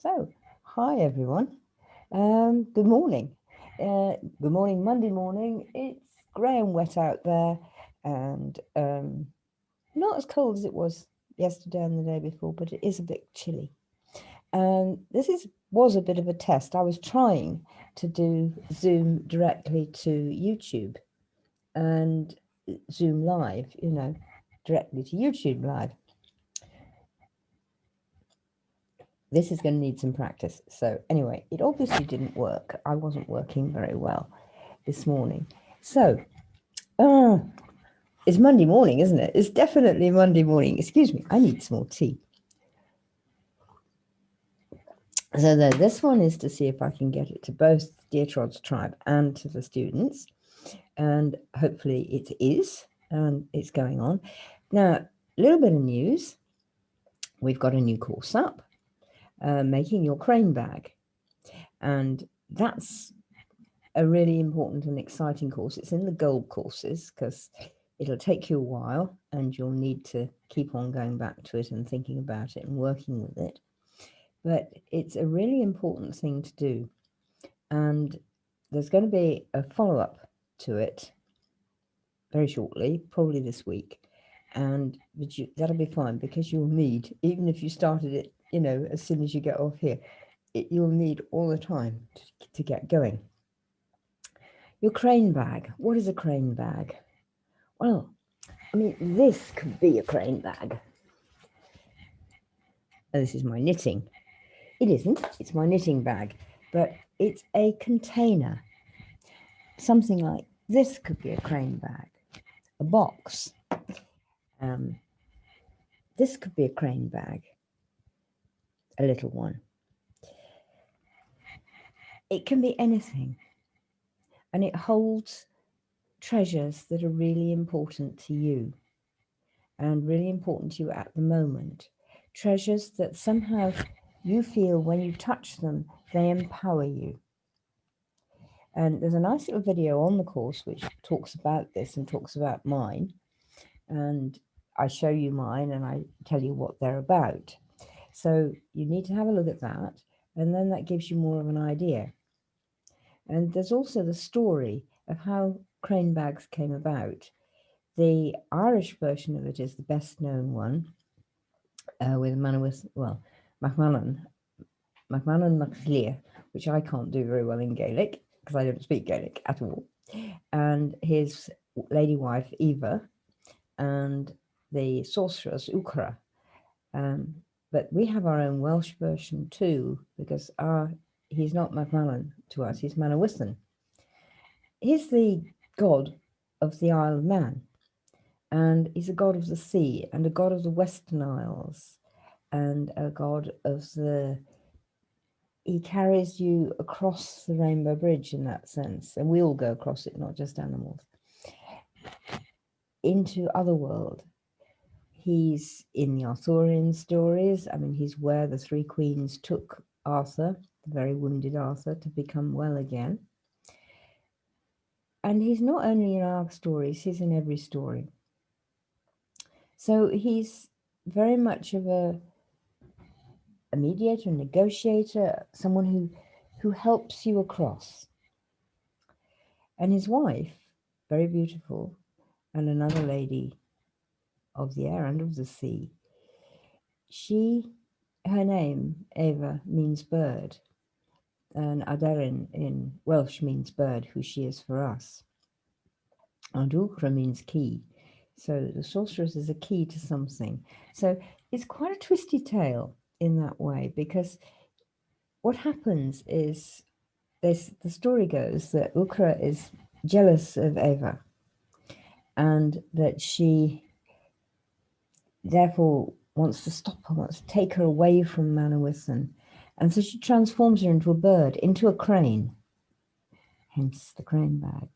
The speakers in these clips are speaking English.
So, hi everyone. Good morning. Good morning, Monday morning. It's grey and wet out there, and not as cold as it was yesterday and the day before, but it is a bit chilly. And was a bit of a test. I was trying to do Zoom directly to YouTube and Zoom Live, directly to YouTube Live. This is going to need some practice. So anyway, it obviously didn't work. I wasn't working very well this morning. So it's Monday morning, isn't it? It's definitely Monday morning. Excuse me, I need some more tea. So this one is to see if I can get it to both Dear Trods Tribe and to the students. And hopefully it is, and it's going on. Now, a little bit of news. We've got a new course up, making your crane bag. And that's a really important and exciting course. It's in the gold courses because it'll take you a while and you'll need to keep on going back to it and thinking about it and working with it. But it's a really important thing to do. And there's going to be a follow-up to it very shortly, probably this week. And that'll be fine because you'll need, even if you started it, as soon as you get off here, you'll need all the time to get going. Your crane bag. What is a crane bag? Well, I mean, this could be a crane bag. This is my knitting. It isn't. It's my knitting bag, but it's a container. Something like this could be a crane bag. A box. This could be a crane bag. A little one. It can be anything. And it holds treasures that are really important to you and really important to you at the moment. Treasures that somehow you feel when you touch them, they empower you. And there's a nice little video on the course which talks about this and talks about mine. And I show you mine and I tell you what they're about. So you need to have a look at that. And then that gives you more of an idea. And there's also the story of how crane bags came about. The Irish version of it is the best known one, with MacMahon MacLear, which I can't do very well in Gaelic because I don't speak Gaelic at all, and his lady wife Eva, and the sorceress Ukra. But we have our own Welsh version too, because he's not MacMahon to us, he's Manawyddan. He's the god of the Isle of Man, and he's a god of the sea and a god of the Western Isles and a god of he carries you across the Rainbow Bridge in that sense, and we all go across it, not just animals, into otherworld. He's in the Arthurian stories. I mean, he's where the three queens took Arthur, the very wounded Arthur, to become well again. And he's not only in our stories, he's in every story. So he's very much of a mediator, a negotiator, someone who helps you across. And his wife, very beautiful, and another lady of the air and of the sea, her name, Eva, means bird, and Aderin in Welsh means bird, who she is for us. And Ukra means key. So the sorceress is a key to something. So it's quite a twisty tale in that way, because what happens is the story goes that Ukra is jealous of Eva, and that she therefore wants to stop her, wants to take her away from Manawyddan. And so she transforms her into a bird, into a crane, hence the crane bag.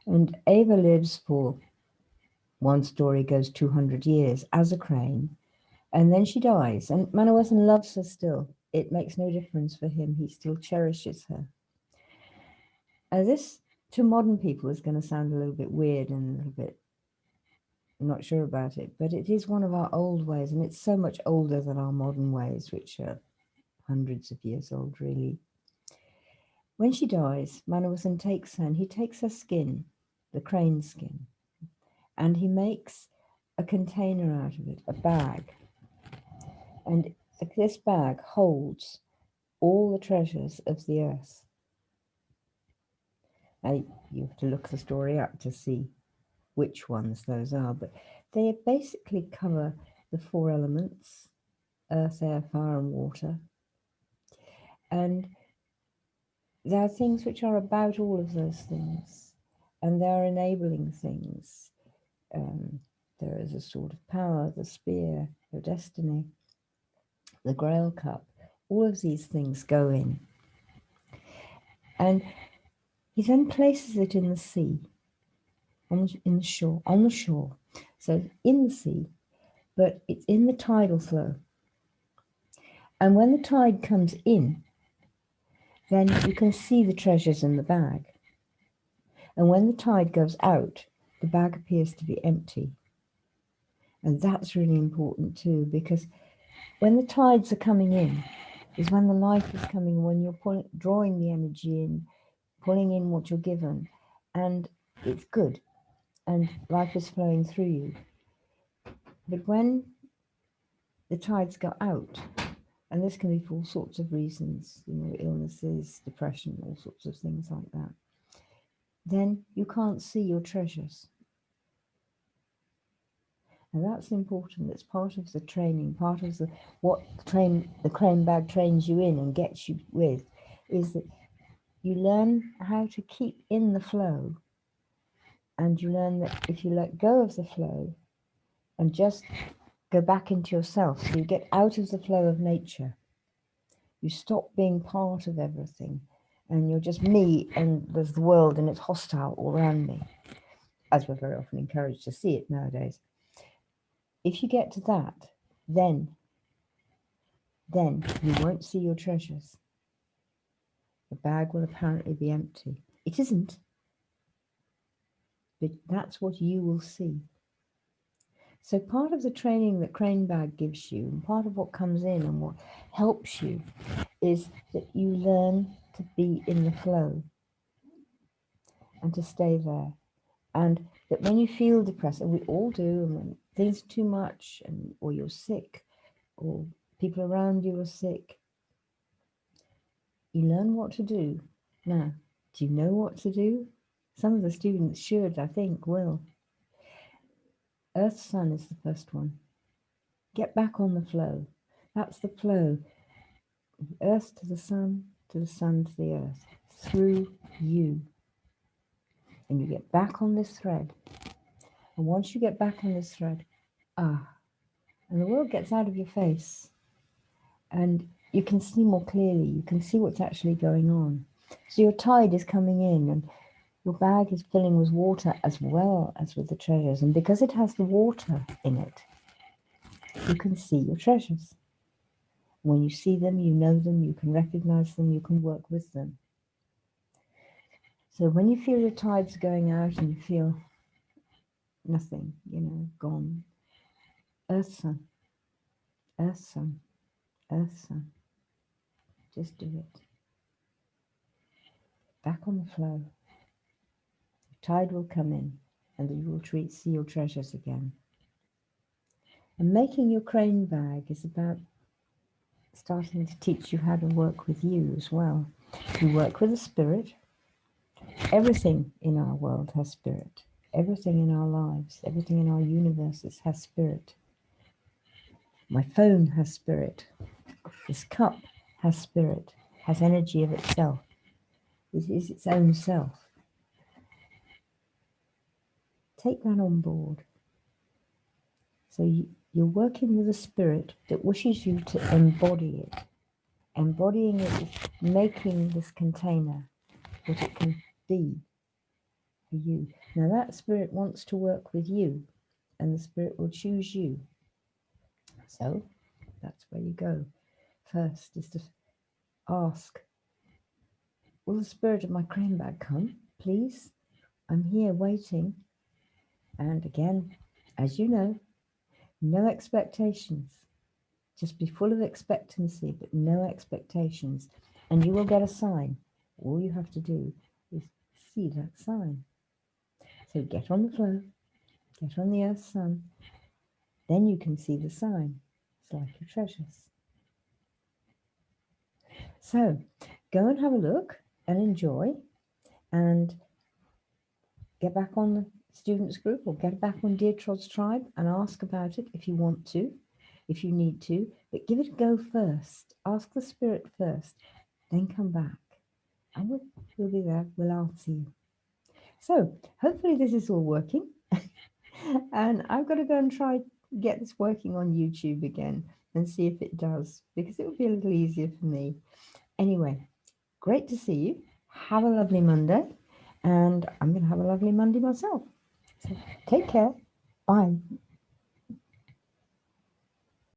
And Eva lives for, one story goes 200 years as a crane, and then she dies. And Manawyddan loves her still. It makes no difference for him. He still cherishes her. This, to modern people, is going to sound a little bit weird and a little bit, I'm not sure about it, but it is one of our old ways, and it's so much older than our modern ways, which are hundreds of years old, really. When she dies, Manawasan takes her and he takes her skin, the crane skin, and he makes a container out of it, a bag. And this bag holds all the treasures of the earth. Now, you have to look the story up to see which ones those are, but they basically cover the four elements: earth, air, fire, and water. And there are things which are about all of those things, and they are enabling things. There is a sword of power, the spear, the destiny, the Grail cup. All of these things go in. And he then places it in the sea, on the shore. So in the sea, but it's in the tidal flow. And when the tide comes in, then you can see the treasures in the bag. And when the tide goes out, the bag appears to be empty. And that's really important too, because when the tides are coming in, is when the life is coming, when you're drawing the energy in, pulling in what you're given, and it's good, and life is flowing through you. But when the tides go out, and this can be for all sorts of reasons, illnesses, depression, all sorts of things like that, then you can't see your treasures. And that's important. That's part of the training, part of what the crane bag trains you in and gets you with, is that you learn how to keep in the flow, and you learn that if you let go of the flow and just go back into yourself, so you get out of the flow of nature, you stop being part of everything, and you're just me, and there's the world and it's hostile all around me, as we're very often encouraged to see it nowadays. If you get to that, then you won't see your treasures. The bag will apparently be empty. It isn't, but that's what you will see. So part of the training that Crane Bag gives you, and part of what comes in and what helps you, is that you learn to be in the flow and to stay there. And that when you feel depressed, and we all do, and when things are too much, or you're sick, or people around you are sick, you learn what to do. Now, do you know what to do? Some of the students should, I think, will. Earth Sun is the first one. Get back on the flow. That's the flow. Earth to the sun to the earth, through you. And you get back on this thread. And once you get back on this thread, and the world gets out of your face. And you can see more clearly. You can see what's actually going on. So your tide is coming in, and your bag is filling with water as well as with the treasures. And because it has the water in it, you can see your treasures. When you see them, you know them, you can recognize them, you can work with them. So when you feel your tides going out and you feel nothing, gone, Earth Sun, Earth Sun, Earth Sun. Just do it. Back on the flow. The tide will come in and you will see your treasures again. And making your crane bag is about starting to teach you how to work with you as well. You work with a spirit. Everything in our world has spirit. Everything in our lives, everything in our universes has spirit. My phone has spirit. This cup has spirit, has energy of itself. It is its own self. Take that on board. So you're working with a spirit that wishes you to embody it. Embodying it is making this container what it can be for you. Now that spirit wants to work with you, and the spirit will choose you. So that's where you go. First is to ask, will the spirit of my crane bag come, please? I'm here waiting. And again, as you know, no expectations, Just be full of expectancy, but no expectations, and you will get a sign. All you have to do is see that sign. So get on the flow, get on the earth sun, then you can see the sign. It's like your treasures. So go and have a look and enjoy, and get back on the students group or get back on Dear Trod's Tribe and ask about it if you want to, if you need to, but give it a go first. Ask the spirit first, then come back and we'll be there. We'll answer you. So hopefully this is all working. And I've got to go and try get this working on YouTube again and see if it does, because it would be a little easier for me. Anyway, great to see you. Have a lovely Monday, and I'm going to have a lovely Monday myself. So take care. Bye.